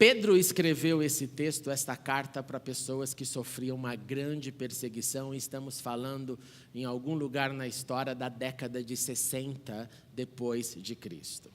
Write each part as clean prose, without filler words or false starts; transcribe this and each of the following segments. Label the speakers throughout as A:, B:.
A: Pedro escreveu esse texto, esta carta, para pessoas que sofriam uma grande perseguição, e estamos falando em algum lugar na história da década de 60 depois de Cristo.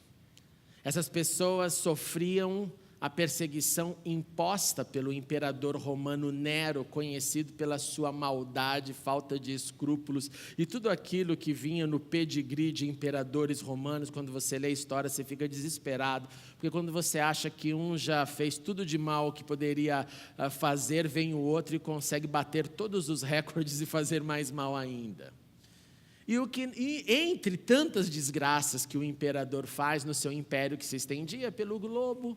A: Essas pessoas sofriam a perseguição imposta pelo imperador romano Nero, conhecido pela sua maldade, falta de escrúpulos e tudo aquilo que vinha no pedigree de imperadores romanos. Quando você lê a história, você fica desesperado, porque quando você acha que um já fez tudo de mal que poderia fazer, vem o outro e consegue bater todos os recordes e fazer mais mal ainda. E entre tantas desgraças que o imperador faz no seu império, que se estendia pelo globo,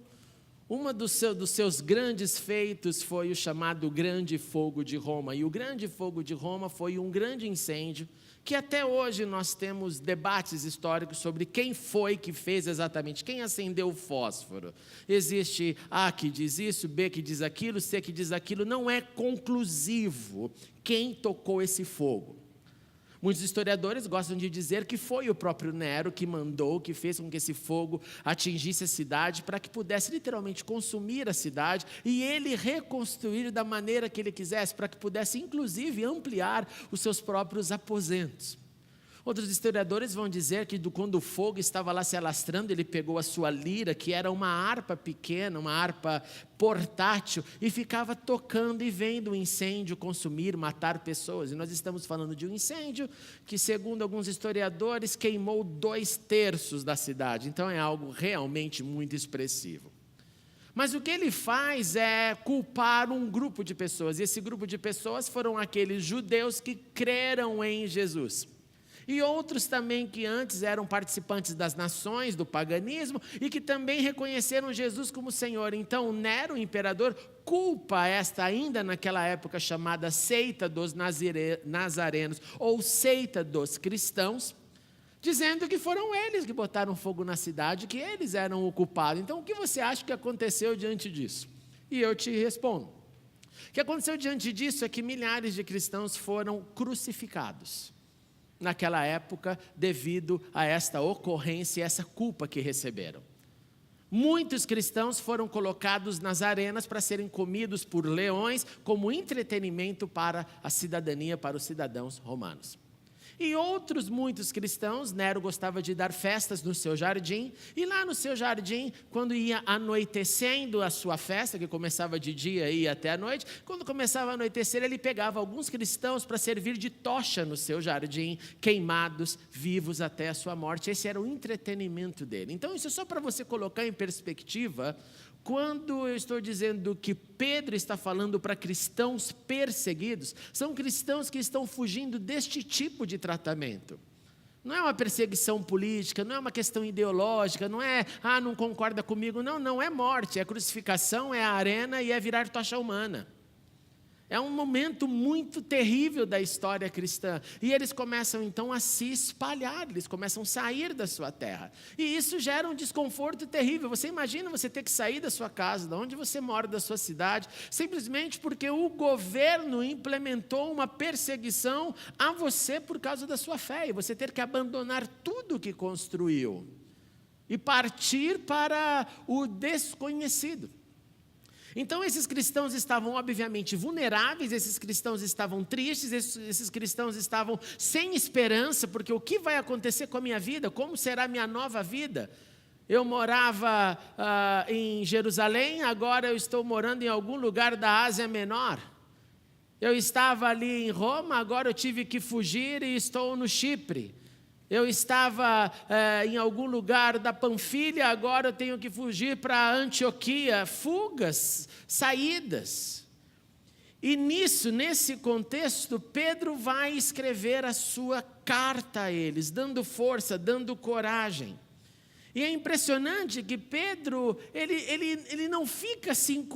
A: uma dos seus grandes feitos foi o chamado Grande Fogo de Roma. E o Grande Fogo de Roma foi um grande incêndio que até hoje nós temos debates históricos sobre quem foi que fez exatamente, quem acendeu o fósforo. Existe A que diz isso, B que diz aquilo, C que diz aquilo. Não é conclusivo quem tocou esse fogo. Muitos historiadores gostam de dizer que foi o próprio Nero que mandou, que fez com que esse fogo atingisse a cidade, para que pudesse literalmente consumir a cidade e ele reconstruir da maneira que ele quisesse, para que pudesse inclusive ampliar os seus próprios aposentos. Outros historiadores vão dizer que quando o fogo estava lá se alastrando, ele pegou a sua lira, que era uma harpa pequena, uma harpa portátil, e ficava tocando e vendo o incêndio consumir, matar pessoas. E nós estamos falando de um incêndio que, segundo alguns historiadores, queimou 2/3 da cidade. Então é algo realmente muito expressivo. Mas o que ele faz é culpar um grupo de pessoas, e esse grupo de pessoas foram aqueles judeus que creram em Jesus. E outros também que antes eram participantes das nações, do paganismo, e que também reconheceram Jesus como Senhor. Então Nero, o imperador, culpa esta ainda naquela época chamada seita dos nazarenos, ou seita dos cristãos, dizendo que foram eles que botaram fogo na cidade, que eles eram o culpado. Então o que você acha que aconteceu diante disso? E eu te respondo. O que aconteceu diante disso é que milhares de cristãos foram crucificados naquela época, devido a esta ocorrência e essa culpa que receberam. Muitos cristãos foram colocados nas arenas para serem comidos por leões, como entretenimento para a cidadania, para os cidadãos romanos. E outros muitos cristãos, Nero gostava de dar festas no seu jardim, e lá no seu jardim, quando ia anoitecendo a sua festa, que começava de dia e ia até a noite, quando começava a anoitecer, ele pegava alguns cristãos para servir de tocha no seu jardim, queimados, vivos até a sua morte. Esse era o entretenimento dele. Então isso é só para você colocar em perspectiva. Quando eu estou dizendo que Pedro está falando para cristãos perseguidos, são cristãos que estão fugindo deste tipo de tratamento. Não é uma perseguição política, não é uma questão ideológica, não é, não concorda comigo, não é morte, é crucificação, é a arena e é virar tocha humana. É um momento muito terrível da história cristã. E eles começam então a se espalhar, eles começam a sair da sua terra. E isso gera um desconforto terrível. Você imagina você ter que sair da sua casa, de onde você mora, da sua cidade, simplesmente porque o governo implementou uma perseguição a você por causa da sua fé. E você ter que abandonar tudo que construiu e partir para o desconhecido. Então esses cristãos estavam obviamente vulneráveis, esses cristãos estavam tristes, esses cristãos estavam sem esperança, porque o que vai acontecer com a minha vida? Como será a minha nova vida? Eu morava em Jerusalém, agora eu estou morando em algum lugar da Ásia Menor. Eu estava ali em Roma, agora eu tive que fugir e estou no Chipre. Eu estava em algum lugar da Panfilha, agora eu tenho que fugir para Antioquia. Fugas, saídas. E nesse contexto, Pedro vai escrever a sua carta a eles, dando força, dando coragem. E é impressionante que Pedro, ele não fica assim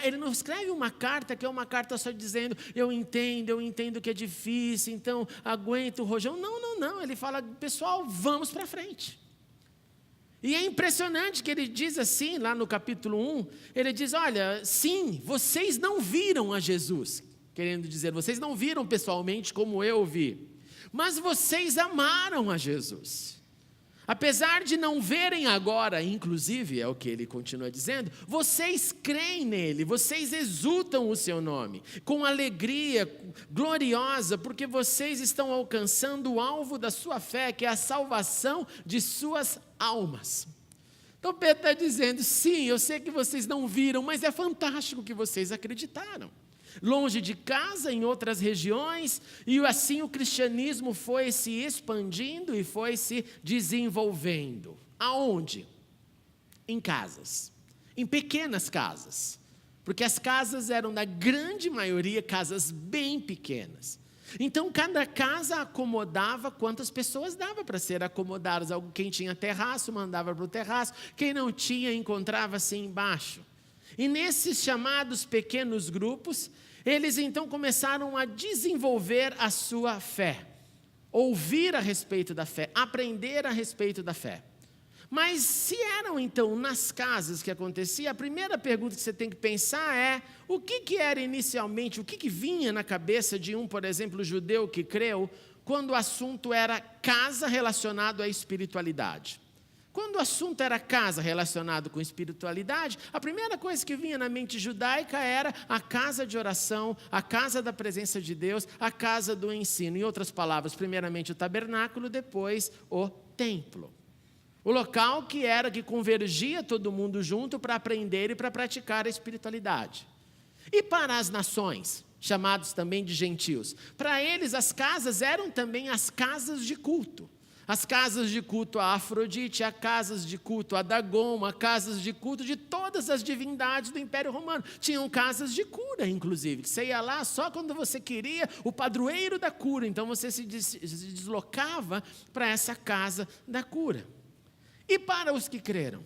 A: ele não escreve uma carta que é uma carta só dizendo, eu entendo que é difícil, então aguento o rojão. Não, ele fala, pessoal, vamos para frente. E é impressionante que ele diz assim, lá no capítulo 1, ele diz, olha, sim, vocês não viram a Jesus, querendo dizer, vocês não viram pessoalmente como eu vi, mas vocês amaram a Jesus. Apesar de não verem agora, inclusive, é o que ele continua dizendo, vocês creem nele, vocês exultam o seu nome, com alegria gloriosa, porque vocês estão alcançando o alvo da sua fé, que é a salvação de suas almas. Então Pedro está dizendo, sim, eu sei que vocês não viram, mas é fantástico que vocês acreditaram. Longe de casa, em outras regiões, e assim o cristianismo foi se expandindo e foi se desenvolvendo. Aonde? Em casas, em pequenas casas, porque as casas eram, na grande maioria, casas bem pequenas. Então, cada casa acomodava quantas pessoas dava para ser acomodadas. Quem tinha terraço, mandava para o terraço, quem não tinha, encontrava-se embaixo. E nesses chamados pequenos grupos, eles então começaram a desenvolver a sua fé, ouvir a respeito da fé, aprender a respeito da fé. Mas se eram então nas casas que acontecia, a primeira pergunta que você tem que pensar é, o que era inicialmente, o que vinha na cabeça de por exemplo, judeu que creu, quando o assunto era casa relacionado à espiritualidade? Quando o assunto era casa relacionado com espiritualidade, a primeira coisa que vinha na mente judaica era a casa de oração, a casa da presença de Deus, a casa do ensino. Em outras palavras, primeiramente o tabernáculo, depois o templo. O local que convergia todo mundo junto para aprender e para praticar a espiritualidade. E para as nações, chamados também de gentios, para eles as casas eram também as casas de culto. As casas de culto a Afrodite, as casas de culto a Dagon, as casas de culto de todas as divindades do Império Romano. Tinham casas de cura, inclusive, que você ia lá só quando você queria o padroeiro da cura. Então você se deslocava para essa casa da cura. E para os que creram?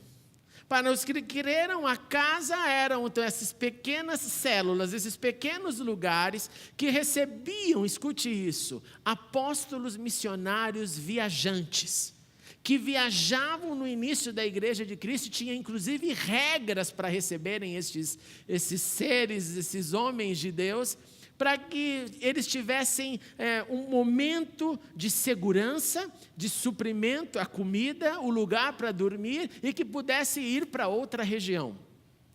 A: Para os que creram, a casa eram então essas pequenas células, esses pequenos lugares que recebiam, escute isso, apóstolos missionários viajantes, que viajavam no início da igreja de Cristo, tinha inclusive regras para receberem esses seres, esses homens de Deus, para que eles tivessem um momento de segurança, de suprimento, a comida, o lugar para dormir, e que pudesse ir para outra região.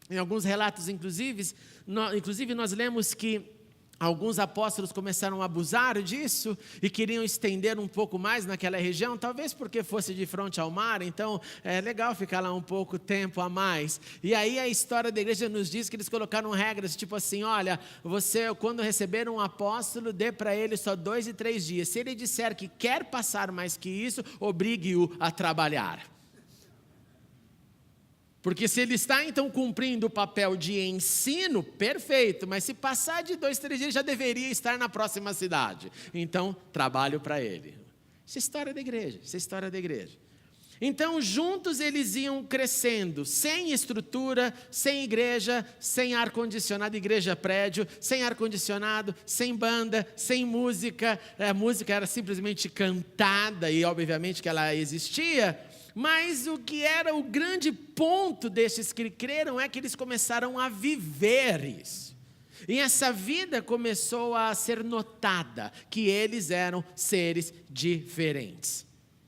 A: Em alguns relatos, inclusive nós lemos que alguns apóstolos começaram a abusar disso e queriam estender um pouco mais naquela região, talvez porque fosse de frente ao mar, então é legal ficar lá um pouco tempo a mais. E aí a história da igreja nos diz que eles colocaram regras, tipo assim, olha, você quando receber um apóstolo, dê para ele só 2 e 3 dias. Se ele disser que quer passar mais que isso, obrigue-o a trabalhar. Porque se ele está, então, cumprindo o papel de ensino, perfeito. Mas se passar de 2, 3 dias, já deveria estar na próxima cidade. Então, trabalho para ele. Isso é história da igreja, Então, juntos eles iam crescendo, sem estrutura, sem igreja, sem ar-condicionado, igreja-prédio, sem ar-condicionado, sem banda, sem música. A música era simplesmente cantada e, obviamente, que ela existia. Mas o que era o grande ponto desses que creram é que eles começaram a viver isso. E essa vida começou a ser notada, que eles eram seres diferentes.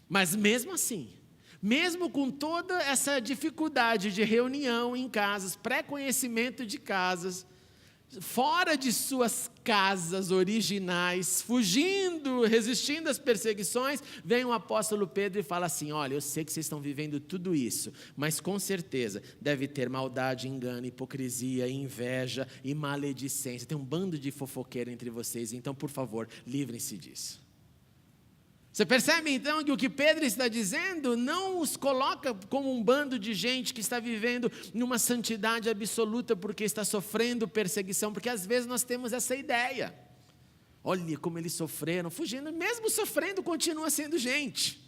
A: Mas mesmo assim, mesmo com toda essa dificuldade de reunião em casas, pré-conhecimento de casas, fora de suas casas originais, fugindo, resistindo às perseguições, vem o apóstolo Pedro e fala assim, olha, eu sei que vocês estão vivendo tudo isso, mas com certeza deve ter maldade, engano, hipocrisia, inveja e maledicência, tem um bando de fofoqueiro entre vocês, então por favor, livrem-se disso. Você percebe então que o que Pedro está dizendo não os coloca como um bando de gente que está vivendo numa santidade absoluta porque está sofrendo perseguição, porque às vezes nós temos essa ideia. Olha como eles sofreram, fugindo, mesmo sofrendo continua sendo gente.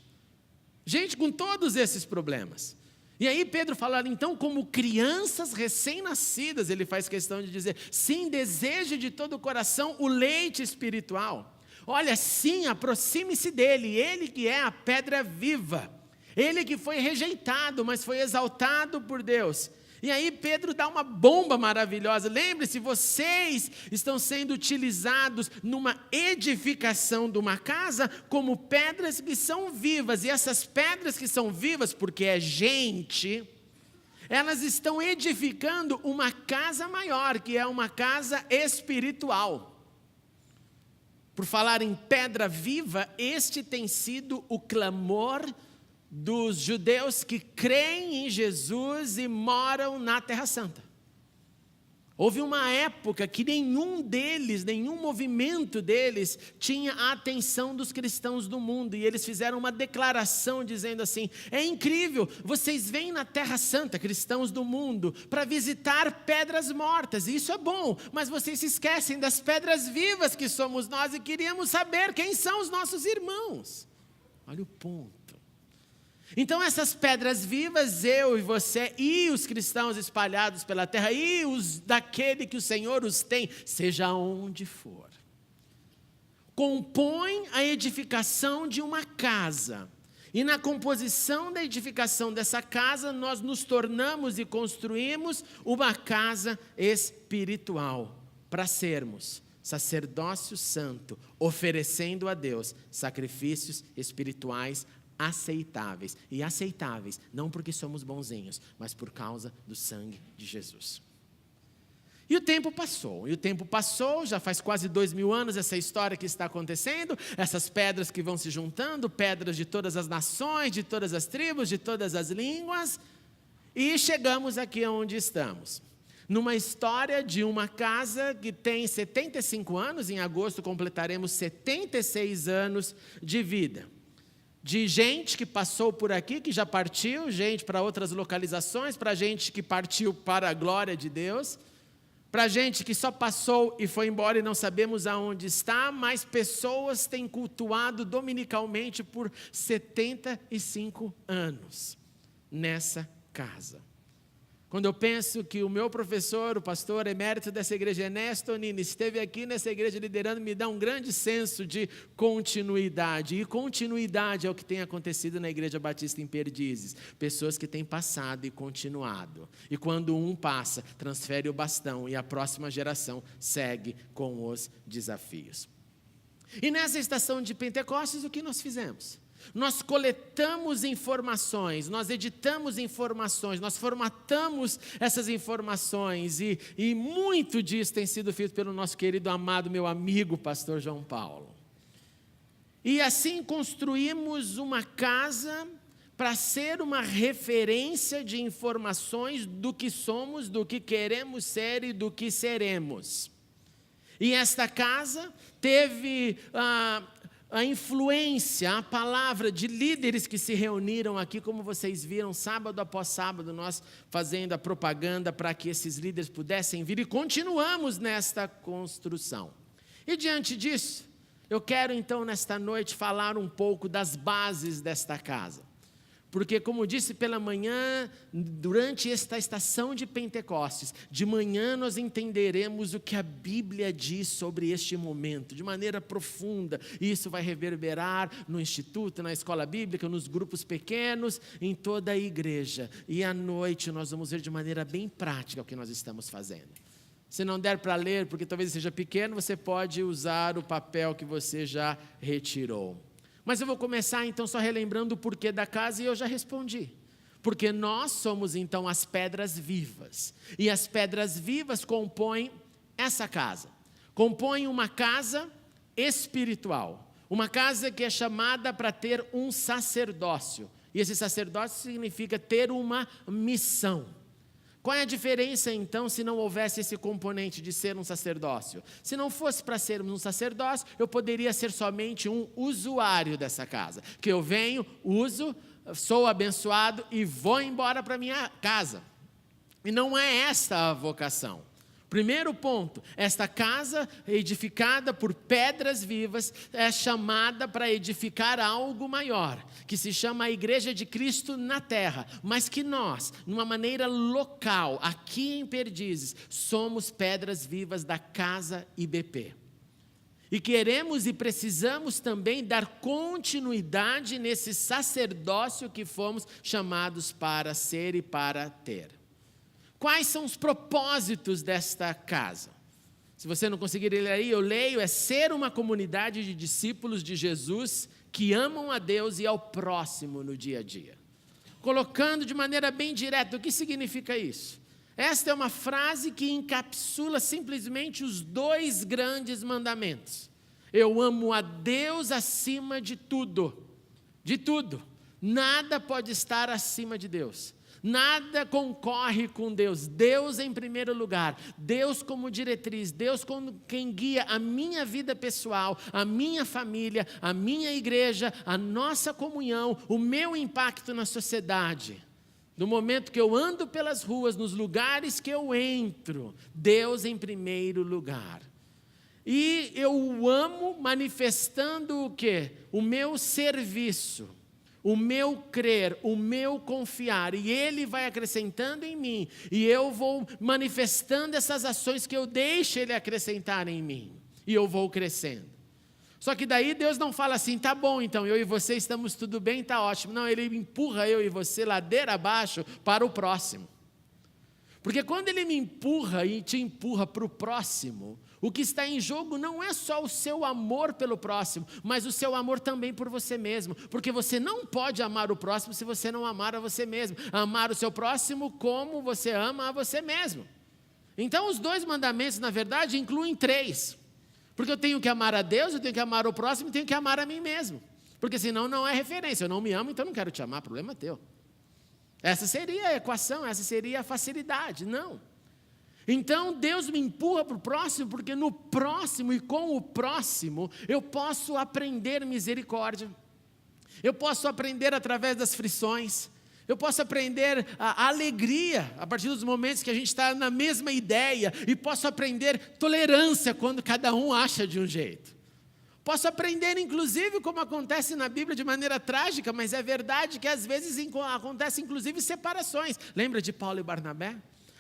A: Gente com todos esses problemas. E aí Pedro fala, então como crianças recém-nascidas, ele faz questão de dizer, sim, deseje de todo o coração o leite espiritual. Olha, sim, aproxime-se dele, ele que é a pedra viva, ele que foi rejeitado, mas foi exaltado por Deus. E aí Pedro dá uma bomba maravilhosa. Lembre-se, vocês estão sendo utilizados numa edificação de uma casa como pedras que são vivas. E essas pedras que são vivas, porque é gente, elas estão edificando uma casa maior, que é uma casa espiritual. Por falar em pedra viva, este tem sido o clamor dos judeus que creem em Jesus e moram na Terra Santa. Houve uma época que nenhum movimento deles tinha a atenção dos cristãos do mundo, e eles fizeram uma declaração dizendo assim: é incrível, vocês vêm na Terra Santa, cristãos do mundo, para visitar pedras mortas, e isso é bom, mas vocês se esquecem das pedras vivas que somos nós, e queríamos saber quem são os nossos irmãos. Olha o ponto. Então essas pedras vivas, eu e você e os cristãos espalhados pela terra e os daquele que o Senhor os tem, seja onde for, compõem a edificação de uma casa. E na composição da edificação dessa casa, nós nos tornamos e construímos uma casa espiritual, para sermos sacerdócio santo, oferecendo a Deus sacrifícios espirituais aceitáveis. E aceitáveis, não porque somos bonzinhos, mas por causa do sangue de Jesus. E o tempo passou, já faz quase 2000 anos essa história que está acontecendo, essas pedras que vão se juntando, pedras de todas as nações, de todas as tribos, de todas as línguas, e chegamos aqui onde estamos. Numa história de uma casa que tem 75 anos, em agosto completaremos 76 anos de vida. De gente que passou por aqui, que já partiu, gente para outras localizações, para gente que partiu para a glória de Deus, para gente que só passou e foi embora e não sabemos aonde está, mas pessoas têm cultuado dominicalmente por 75 anos nessa casa. Quando eu penso que o meu professor, o pastor emérito dessa igreja, Ernesto Nini, esteve aqui nessa igreja liderando, me dá um grande senso de continuidade. E continuidade é o que tem acontecido na Igreja Batista em Perdizes. Pessoas que têm passado e continuado. E quando um passa, transfere o bastão e a próxima geração segue com os desafios. E nessa estação de Pentecostes, o que nós fizemos? Nós coletamos informações, nós editamos informações, nós formatamos essas informações e muito disso tem sido feito pelo nosso querido, amado, meu amigo, pastor João Paulo. E assim construímos uma casa para ser uma referência de informações do que somos, do que queremos ser e do que seremos. E esta casa teve a influência, a palavra de líderes que se reuniram aqui, como vocês viram, sábado após sábado, nós fazendo a propaganda para que esses líderes pudessem vir, e continuamos nesta construção. E diante disso, eu quero então nesta noite falar um pouco das bases desta casa. Porque, como disse pela manhã, durante esta estação de Pentecostes, de manhã nós entenderemos o que a Bíblia diz sobre este momento, de maneira profunda. E isso vai reverberar no instituto, na escola bíblica, nos grupos pequenos, em toda a igreja. E à noite nós vamos ver de maneira bem prática o que nós estamos fazendo. Se não der para ler, porque talvez seja pequeno, você pode usar o papel que você já retirou. Mas eu vou começar então só relembrando o porquê da casa, e eu já respondi. Porque nós somos então as pedras vivas. E as pedras vivas compõem essa casa. Compõem uma casa espiritual. Uma casa que é chamada para ter um sacerdócio. E esse sacerdócio significa ter uma missão. Qual é a diferença, então, se não houvesse esse componente de ser um sacerdócio? Se não fosse para sermos um sacerdócio, eu poderia ser somente um usuário dessa casa. Que eu venho, uso, sou abençoado e vou embora para minha casa. E não é esta a vocação. Primeiro ponto, esta casa edificada por pedras vivas é chamada para edificar algo maior, que se chama a Igreja de Cristo na Terra, mas que nós, numa maneira local, aqui em Perdizes, somos pedras vivas da casa IBP. E queremos e precisamos também dar continuidade nesse sacerdócio que fomos chamados para ser e para ter. Quais são os propósitos desta casa? Se você não conseguir ler aí, eu leio, é ser uma comunidade de discípulos de Jesus que amam a Deus e ao próximo no dia a dia. Colocando de maneira bem direta, o que significa isso? Esta é uma frase que encapsula simplesmente os 2 grandes mandamentos. Eu amo a Deus acima de tudo. De tudo. Nada pode estar acima de Deus. Nada concorre com Deus. Deus em primeiro lugar. Deus como diretriz. Deus como quem guia a minha vida pessoal, a minha família, a minha igreja, a nossa comunhão, o meu impacto na sociedade. No momento que eu ando pelas ruas, nos lugares que eu entro, Deus em primeiro lugar. E eu o amo manifestando o quê? O meu serviço. O meu crer, o meu confiar, e Ele vai acrescentando em mim, e eu vou manifestando essas ações que eu deixo Ele acrescentar em mim, e eu vou crescendo. Só que daí Deus não fala assim, tá bom então, eu e você estamos tudo bem, tá ótimo. Não, Ele empurra eu e você ladeira abaixo para o próximo. Porque quando Ele me empurra e te empurra para o próximo, o que está em jogo não é só o seu amor pelo próximo, mas o seu amor também por você mesmo. Porque você não pode amar o próximo se você não amar a você mesmo. Amar o seu próximo como você ama a você mesmo. Então os 2 mandamentos, na verdade, incluem 3. Porque eu tenho que amar a Deus, eu tenho que amar o próximo e tenho que amar a mim mesmo. Porque senão não é referência. Eu não me amo, então não quero te amar, problema é teu. Essa seria a equação, essa seria a facilidade. Não. Então Deus me empurra para o próximo, porque no próximo e com o próximo eu posso aprender misericórdia, eu posso aprender através das frições, eu posso aprender a alegria a partir dos momentos que a gente está na mesma ideia, e posso aprender tolerância quando cada um acha de um jeito. Posso aprender, inclusive, como acontece na Bíblia de maneira trágica, mas é verdade que às vezes acontecem inclusive separações. Lembra de Paulo e Barnabé?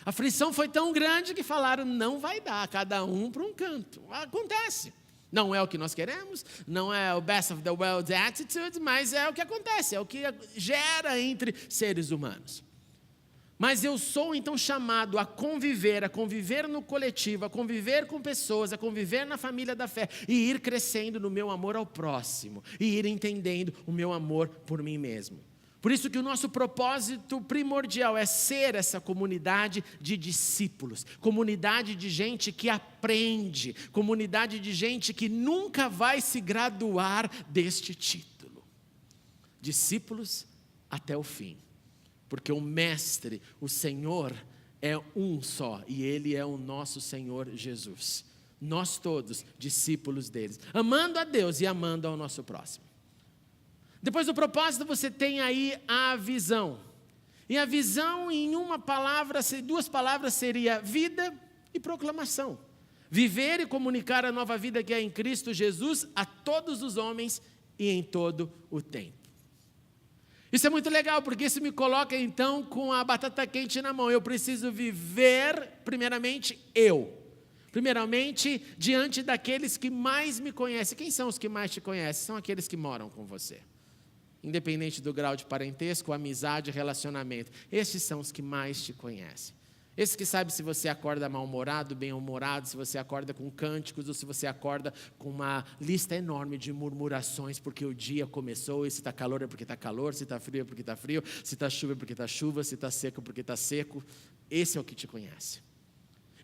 A: A aflição foi tão grande que falaram, não vai dar, cada um para um canto. Acontece. Não é o que nós queremos, não é o best of the world attitude, mas é o que acontece, é o que gera entre seres humanos. Mas eu sou então chamado a conviver no coletivo, a conviver com pessoas, a conviver na família da fé e ir crescendo no meu amor ao próximo e ir entendendo o meu amor por mim mesmo. Por isso que o nosso propósito primordial é ser essa comunidade de discípulos, comunidade de gente que aprende, comunidade de gente que nunca vai se graduar deste título. Discípulos até o fim, porque o Mestre, o Senhor, é um só, e Ele é o nosso Senhor Jesus. Nós todos, discípulos deles, amando a Deus e amando ao nosso próximo. Depois do propósito, você tem aí a visão. E a visão, em uma palavra, 2 palavras, seria vida e proclamação. Viver e comunicar a nova vida que é em Cristo Jesus a todos os homens e em todo o tempo. Isso é muito legal, porque isso me coloca então com a batata quente na mão. Eu preciso viver, primeiramente, Primeiramente, diante daqueles que mais me conhecem. Quem são os que mais te conhecem? São aqueles que moram com você. Independente do grau de parentesco, amizade, relacionamento. Estes são os que mais te conhecem. Esses que sabem se você acorda mal-humorado, bem-humorado, se você acorda com cânticos ou se você acorda com uma lista enorme de murmurações porque o dia começou, e se está calor é porque está calor, se está frio é porque está frio, se está chuva é porque está chuva, se está seco é porque está seco. Esse é o que te conhece.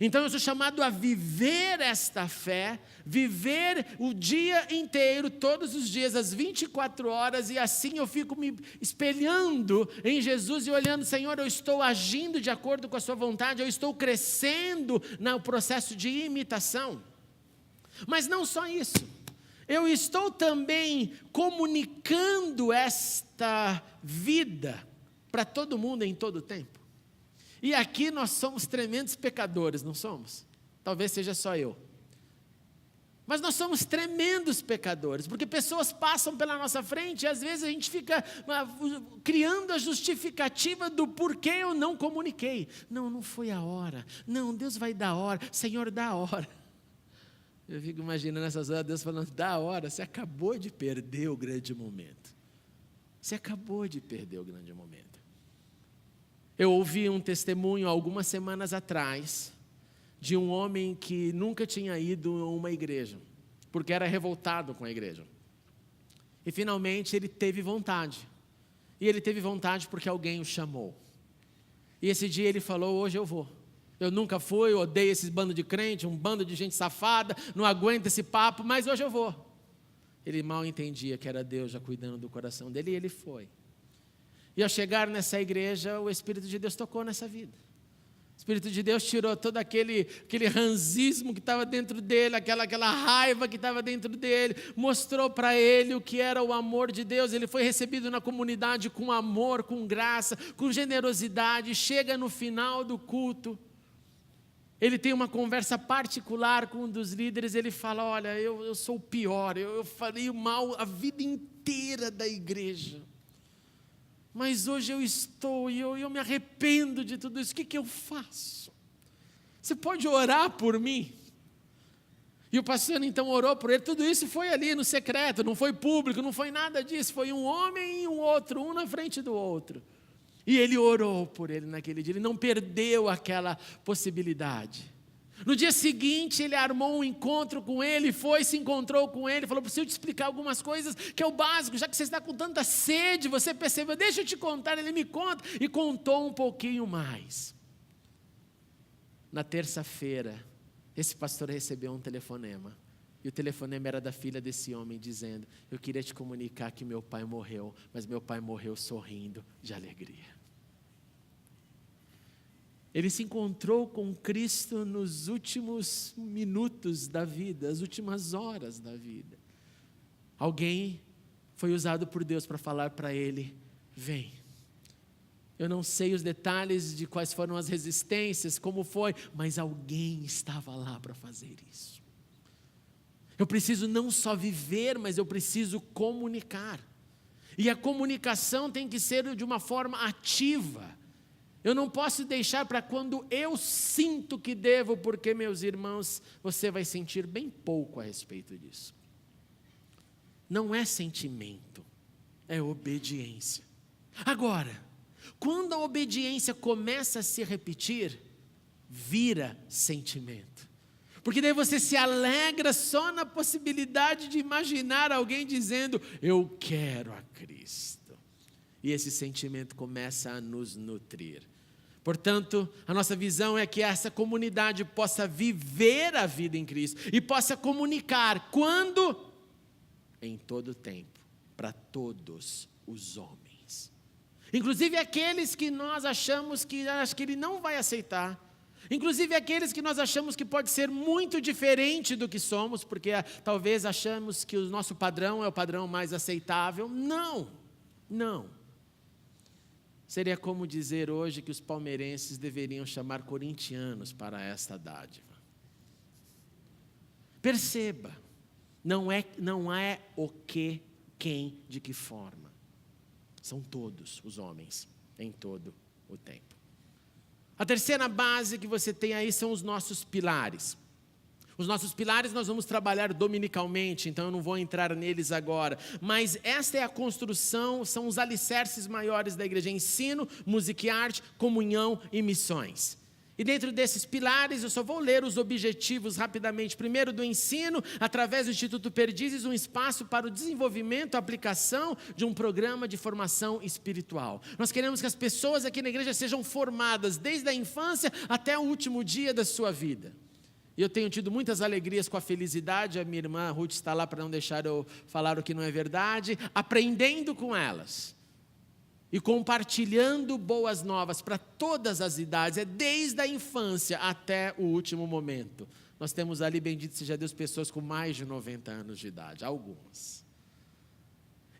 A: Então eu sou chamado a viver esta fé, viver o dia inteiro, todos os dias, as 24 horas, e assim eu fico me espelhando em Jesus e olhando, Senhor, eu estou agindo de acordo com a sua vontade, eu estou crescendo no processo de imitação. Mas não só isso, eu estou também comunicando esta vida para todo mundo em todo o tempo. E aqui nós somos tremendos pecadores, não somos? Talvez seja só eu. Mas nós somos tremendos pecadores, porque pessoas passam pela nossa frente e às vezes a gente fica criando a justificativa do porquê eu não comuniquei. Não foi a hora. Não, Deus vai dar a hora. Senhor, dá a hora. Eu fico imaginando essas horas, Deus falando, dá a hora. Você acabou de perder o grande momento. Você acabou de perder o grande momento. Eu ouvi um testemunho algumas semanas atrás de um homem que nunca tinha ido a uma igreja, porque era revoltado com a igreja. E finalmente ele teve vontade. E ele teve vontade porque alguém o chamou. E esse dia ele falou: hoje eu vou. Eu nunca fui, eu odeio esse bando de crente, um bando de gente safada, não aguento esse papo, mas hoje eu vou. Ele mal entendia que era Deus já cuidando do coração dele, e ele foi. E ao chegar nessa igreja, o Espírito de Deus tocou nessa vida. O Espírito de Deus tirou todo aquele ranzismo que estava dentro dele, aquela raiva que estava dentro dele, mostrou para ele o que era o amor de Deus. Ele foi recebido na comunidade com amor, com graça, com generosidade. Chega no final do culto, ele tem uma conversa particular com um dos líderes. Ele fala: olha, eu sou o pior, eu falei mal a vida inteira da igreja, mas hoje eu estou e eu me arrependo de tudo isso. O que eu faço? Você pode orar por mim? E o pastor então orou por ele. Tudo isso foi ali no secreto, não foi público, não foi nada disso. Foi um homem e um outro, um na frente do outro. E ele orou por ele naquele dia. Ele não perdeu aquela possibilidade. No dia seguinte, ele armou um encontro com ele, se encontrou com ele, falou: preciso te explicar algumas coisas, que é o básico, já que você está com tanta sede, você percebeu, deixa eu te contar. Ele me conta, e contou um pouquinho mais. Na terça-feira, esse pastor recebeu um telefonema, e o telefonema era da filha desse homem, dizendo: eu queria te comunicar que meu pai morreu, mas meu pai morreu sorrindo de alegria. Ele se encontrou com Cristo nos últimos minutos da vida, as últimas horas da vida. Alguém foi usado por Deus para falar para ele: vem. Eu não sei os detalhes de quais foram as resistências, como foi, mas alguém estava lá para fazer isso. Eu preciso não só viver, mas eu preciso comunicar. E a comunicação tem que ser de uma forma ativa. Eu não posso deixar para quando eu sinto que devo, porque, meus irmãos, você vai sentir bem pouco a respeito disso. Não é sentimento, é obediência. Agora, quando a obediência começa a se repetir, vira sentimento. Porque daí você se alegra só na possibilidade de imaginar alguém dizendo: eu quero a Cristo. E esse sentimento começa a nos nutrir. Portanto, a nossa visão é que essa comunidade possa viver a vida em Cristo e possa comunicar. Quando? Em todo tempo, para todos os homens. Inclusive aqueles que nós achamos que ele não vai aceitar. Inclusive aqueles que nós achamos que pode ser muito diferente do que somos, porque talvez achamos que o nosso padrão é o padrão mais aceitável. Não. Seria como dizer hoje que os palmeirenses deveriam chamar corintianos para esta dádiva. Perceba, não é o que, quem, de que forma. São todos os homens, em todo o tempo. A terceira base que você tem aí são os nossos pilares. Os nossos pilares nós vamos trabalhar dominicalmente, então eu não vou entrar neles agora. Mas esta é a construção, são os alicerces maiores da igreja: ensino, música e arte, comunhão e missões. E dentro desses pilares, eu só vou ler os objetivos rapidamente. Primeiro, do ensino, através do Instituto Perdizes, um espaço para o desenvolvimento, a aplicação de um programa de formação espiritual. Nós queremos que as pessoas aqui na igreja sejam formadas desde a infância até o último dia da sua vida. E eu tenho tido muitas alegrias com a felicidade, a minha irmã Ruth está lá para não deixar eu falar o que não é verdade, aprendendo com elas. E compartilhando boas novas para todas as idades, é desde a infância até o último momento. Nós temos ali, bendito seja Deus, pessoas com mais de 90 anos de idade, algumas.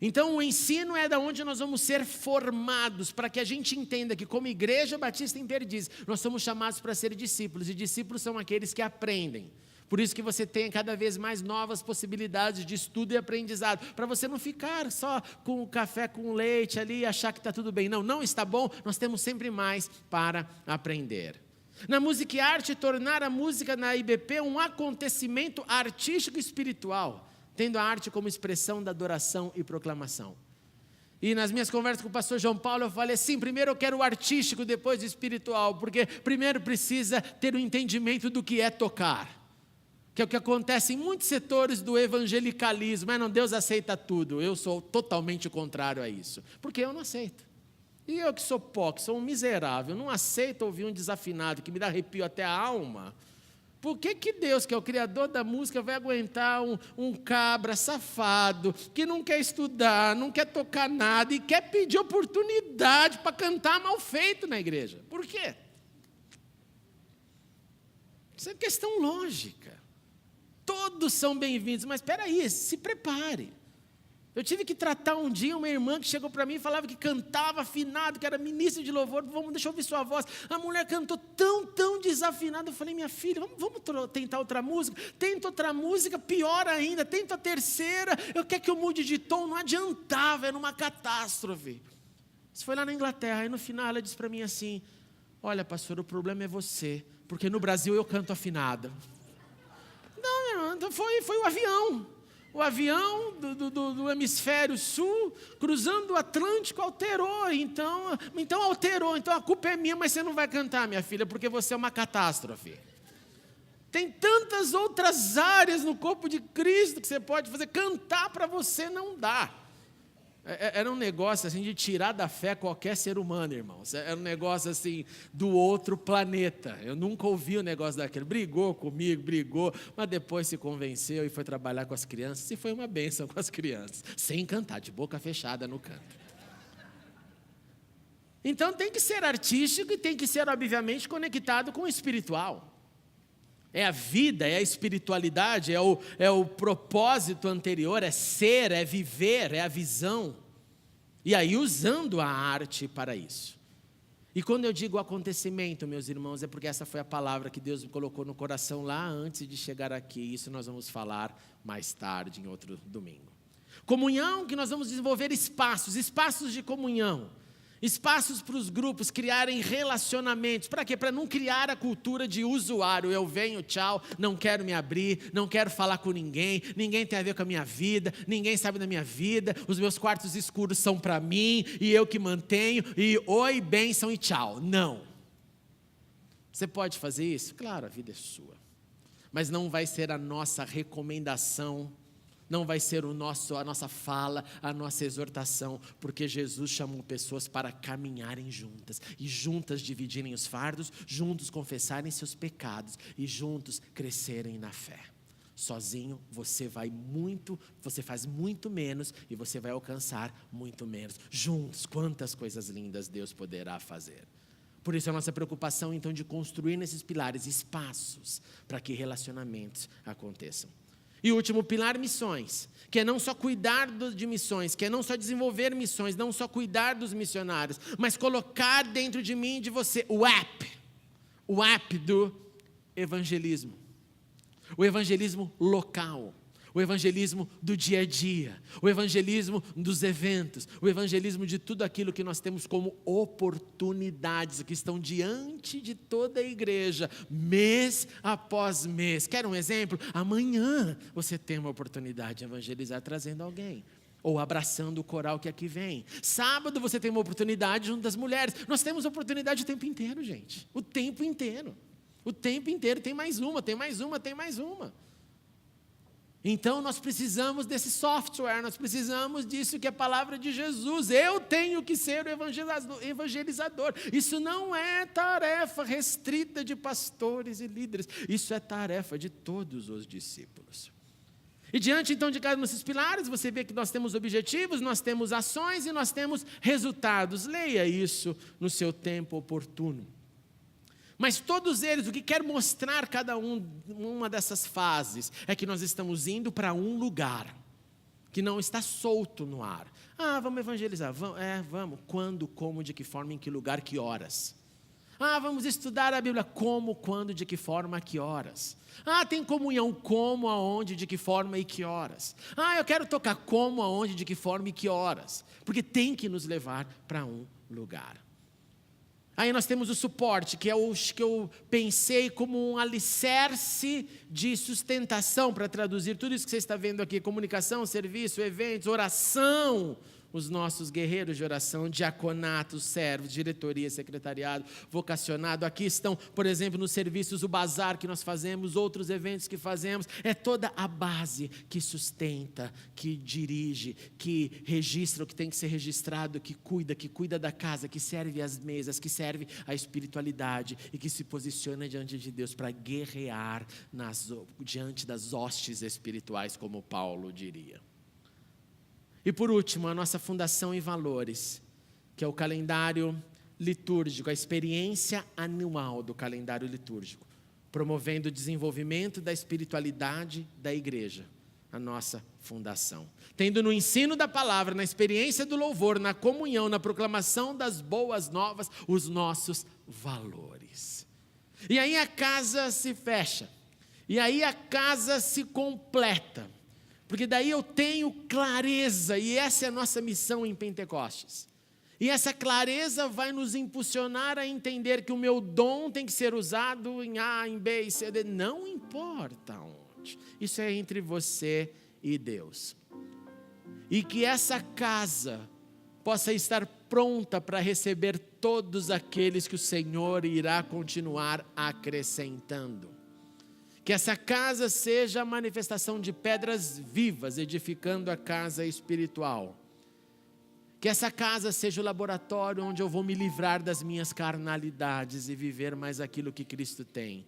A: Então o ensino é da onde nós vamos ser formados, para que a gente entenda que como Igreja Batista em Perdizes, nós somos chamados para ser discípulos, e discípulos são aqueles que aprendem. Por isso que você tem cada vez mais novas possibilidades de estudo e aprendizado, para você não ficar só com o café com leite ali e achar que está tudo bem. Não está bom, nós temos sempre mais para aprender. Na música e arte, tornar a música na IBP um acontecimento artístico e espiritual, tendo a arte como expressão da adoração e proclamação. E nas minhas conversas com o pastor João Paulo, eu falei assim, primeiro eu quero o artístico, depois o espiritual, porque primeiro precisa ter o entendimento do que é tocar. Que é o que acontece em muitos setores do evangelicalismo. Não, Deus aceita tudo. Eu sou totalmente contrário a isso. Porque eu não aceito. E eu que sou pó, que sou um miserável, não aceito ouvir um desafinado que me dá arrepio até a alma. Por que Deus, que é o criador da música, vai aguentar um cabra safado, que não quer estudar, não quer tocar nada e quer pedir oportunidade para cantar mal feito na igreja? Por quê? Isso é questão lógica. Todos são bem-vindos, mas espera aí, se prepare. Eu tive que tratar um dia uma irmã que chegou para mim e falava que cantava afinado, que era ministra de louvor, deixa eu ouvir sua voz. A mulher cantou tão desafinada, eu falei, minha filha, vamos tentar outra música? Tenta outra música, pior ainda, tenta a terceira, eu quero que eu mude de tom, não adiantava, era uma catástrofe. Isso foi lá na Inglaterra, aí no final ela disse para mim assim, olha pastor, o problema é você, porque no Brasil eu canto afinada. Não, foi o avião. O avião do hemisfério sul, cruzando o Atlântico, alterou. Então alterou. Então a culpa é minha, mas você não vai cantar, minha filha, porque você é uma catástrofe. Tem tantas outras áreas no corpo de Cristo que você pode fazer. Cantar para você não dá. Era um negócio assim de tirar da fé qualquer ser humano, irmãos. Era um negócio assim do outro planeta. Eu nunca ouvi um negócio daquele. Brigou comigo, mas depois se convenceu e foi trabalhar com as crianças. E foi uma bênção com as crianças, sem cantar, de boca fechada no canto. Então tem que ser artístico e tem que ser, obviamente, conectado com o espiritual. É a vida, é a espiritualidade, é o propósito anterior, é ser, é viver, é a visão. E aí usando a arte para isso. E quando eu digo acontecimento, meus irmãos, é porque essa foi a palavra que Deus me colocou no coração lá antes de chegar aqui. Isso nós vamos falar mais tarde, em outro domingo. Comunhão, que nós vamos desenvolver espaços de comunhão. Espaços para os grupos criarem relacionamentos. Para quê? Para não criar a cultura de usuário. Eu venho, tchau, não quero me abrir, não quero falar com ninguém tem a ver com a minha vida, ninguém sabe da minha vida, os meus quartos escuros são para mim, e eu que mantenho, e oi, bênção e tchau. Não. Você pode fazer isso? Claro, a vida é sua. Mas não vai ser a nossa recomendação, não vai ser a nossa fala, a nossa exortação, porque Jesus chamou pessoas para caminharem juntas, e juntas dividirem os fardos, juntos confessarem seus pecados, e juntos crescerem na fé. Sozinho você faz muito menos, e você vai alcançar muito menos. Juntos, quantas coisas lindas Deus poderá fazer. Por isso a nossa preocupação então de construir nesses pilares espaços, para que relacionamentos aconteçam. E o último pilar, missões, que é não só cuidar de missões, que é não só desenvolver missões, não só cuidar dos missionários, mas colocar dentro de mim e de você o app do evangelismo. O evangelismo local, o evangelismo do dia a dia, o evangelismo dos eventos, o evangelismo de tudo aquilo que nós temos como oportunidades que estão diante de toda a igreja, mês após mês. Quer um exemplo? Amanhã você tem uma oportunidade de evangelizar trazendo alguém, ou abraçando o coral que aqui vem. Sábado você tem uma oportunidade junto das mulheres. Nós temos oportunidade o tempo inteiro, gente. O tempo inteiro. O tempo inteiro tem mais uma. Então nós precisamos desse software, nós precisamos disso que é a palavra de Jesus. Eu tenho que ser o evangelizador. Isso não é tarefa restrita de pastores e líderes, isso é tarefa de todos os discípulos. E diante então de cada um desses pilares, você vê que nós temos objetivos, nós temos ações e nós temos resultados. Leia isso no seu tempo oportuno. Mas todos eles, o que quer mostrar cada uma dessas fases, é que nós estamos indo para um lugar, que não está solto no ar. Vamos evangelizar, vamos. Quando, como, de que forma, em que lugar, que horas? Vamos estudar a Bíblia, como, quando, de que forma, que horas? Tem comunhão, como, aonde, de que forma e que horas? Eu quero tocar como, aonde, de que forma e que horas? Porque tem que nos levar para um lugar. Aí nós temos o suporte, que é o que eu pensei como um alicerce de sustentação, para traduzir tudo isso que você está vendo aqui: comunicação, serviço, eventos, oração, os nossos guerreiros de oração, diaconatos, servos, diretoria, secretariado, vocacionado. Aqui estão, por exemplo, nos serviços, o bazar que nós fazemos, outros eventos que fazemos. É toda a base que sustenta, que dirige, que registra o que tem que ser registrado, que cuida da casa, que serve às mesas, que serve à espiritualidade e que se posiciona diante de Deus para guerrear diante das hostes espirituais, como Paulo diria. E por último, a nossa fundação em valores, que é o calendário litúrgico, a experiência anual do calendário litúrgico, promovendo o desenvolvimento da espiritualidade da igreja, a nossa fundação. Tendo no ensino da palavra, na experiência do louvor, na comunhão, na proclamação das boas novas, os nossos valores. E aí a casa se fecha, e aí a casa se completa. Porque daí eu tenho clareza, e essa é a nossa missão em Pentecostes. E essa clareza vai nos impulsionar a entender que o meu dom tem que ser usado em A, em B, em C, D, não importa onde. Isso é entre você e Deus. E que essa casa possa estar pronta para receber todos aqueles que o Senhor irá continuar acrescentando. Que essa casa seja a manifestação de pedras vivas, edificando a casa espiritual. Que essa casa seja o laboratório onde eu vou me livrar das minhas carnalidades e viver mais aquilo que Cristo tem.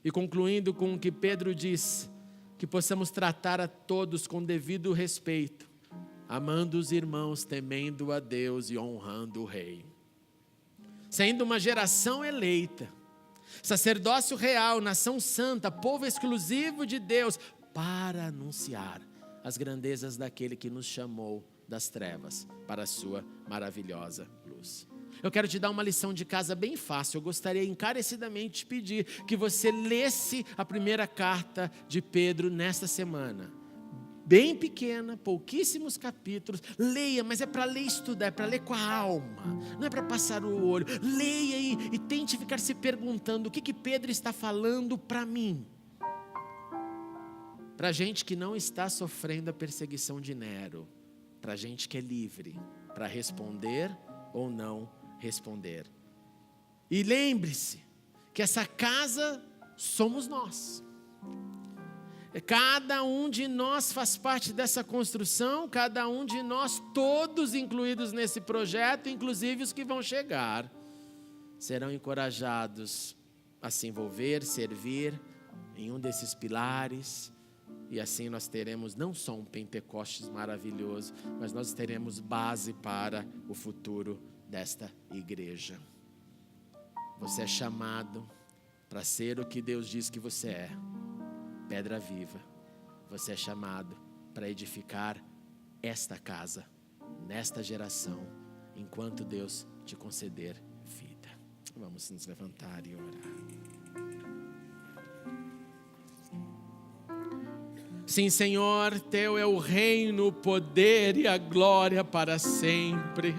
A: E concluindo com o que Pedro diz, que possamos tratar a todos com devido respeito, amando os irmãos, temendo a Deus e honrando o Rei. Sendo uma geração eleita, sacerdócio real, nação santa, povo exclusivo de Deus, para anunciar as grandezas daquele que nos chamou das trevas para a sua maravilhosa luz. Eu quero te dar uma lição de casa bem fácil. Eu gostaria encarecidamente de pedir que você lesse a primeira carta de Pedro nesta semana. Bem pequena, pouquíssimos capítulos. Leia, mas é para ler e estudar, é para ler com a alma, não é para passar o olho. Leia e tente ficar se perguntando o que Pedro está falando para mim. Para gente que não está sofrendo a perseguição de Nero, para gente que é livre para responder ou não responder. E lembre-se que essa casa somos nós. Cada um de nós faz parte dessa construção, cada um de nós, todos incluídos nesse projeto, inclusive os que vão chegar, serão encorajados a se envolver, servir em um desses pilares, e assim nós teremos não só um Pentecostes maravilhoso, mas nós teremos base para o futuro desta igreja. Você é chamado para ser o que Deus diz que você é. Pedra viva. Você é chamado para edificar esta casa, nesta geração, enquanto Deus te conceder vida. Vamos nos levantar e orar. Sim, Senhor, Teu é o reino, o poder e a glória para sempre.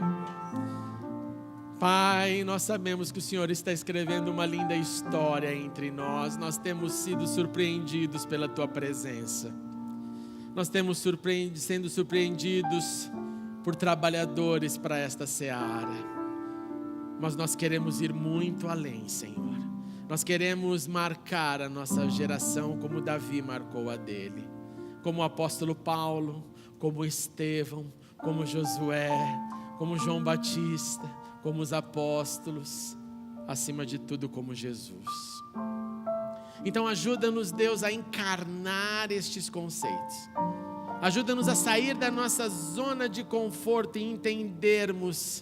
A: Pai, nós sabemos que o Senhor está escrevendo uma linda história entre nós. Nós temos sido surpreendidos pela Tua presença. Nós temos sendo surpreendidos por trabalhadores para esta seara. Mas nós queremos ir muito além, Senhor. Nós queremos marcar a nossa geração como Davi marcou a dele. Como o apóstolo Paulo, como Estevão, como Josué, como João Batista, como os apóstolos, acima de tudo como Jesus. Então ajuda-nos, Deus, a encarnar estes conceitos. Ajuda-nos a sair da nossa zona de conforto e entendermos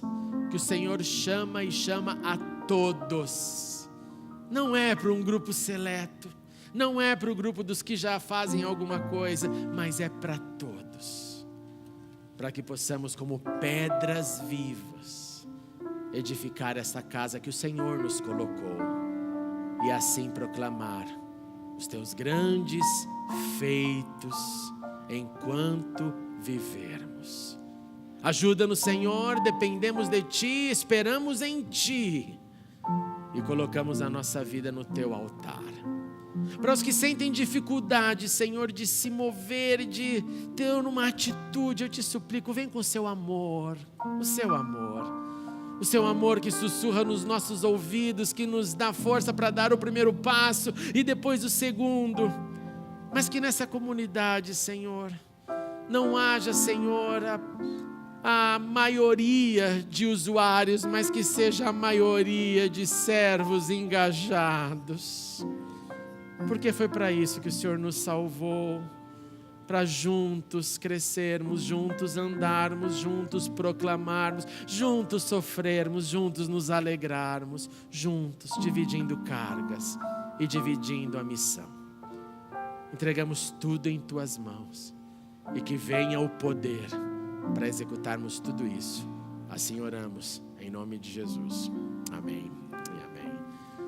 A: que o Senhor chama e chama a todos. Não é para um grupo seleto, não é para o grupo dos que já fazem alguma coisa, mas é para todos. Para que possamos, como pedras vivas, edificar essa casa que o Senhor nos colocou e assim proclamar os Teus grandes feitos enquanto vivermos. Ajuda-nos, Senhor, dependemos de Ti, esperamos em Ti e colocamos a nossa vida no Teu altar. Para os que sentem dificuldade, Senhor, de se mover, de ter uma atitude, eu te suplico, vem com o seu amor, o seu amor que sussurra nos nossos ouvidos, que nos dá força para dar o primeiro passo e depois o segundo. Mas que nessa comunidade, Senhor, não haja, Senhor, a maioria de usuários, mas que seja a maioria de servos engajados. Porque foi para isso que o Senhor nos salvou, para juntos crescermos, juntos andarmos, juntos proclamarmos, juntos sofrermos, juntos nos alegrarmos, juntos dividindo cargas e dividindo a missão. Entregamos tudo em Tuas mãos e que venha o poder para executarmos tudo isso. Assim oramos, em nome de Jesus. Amém.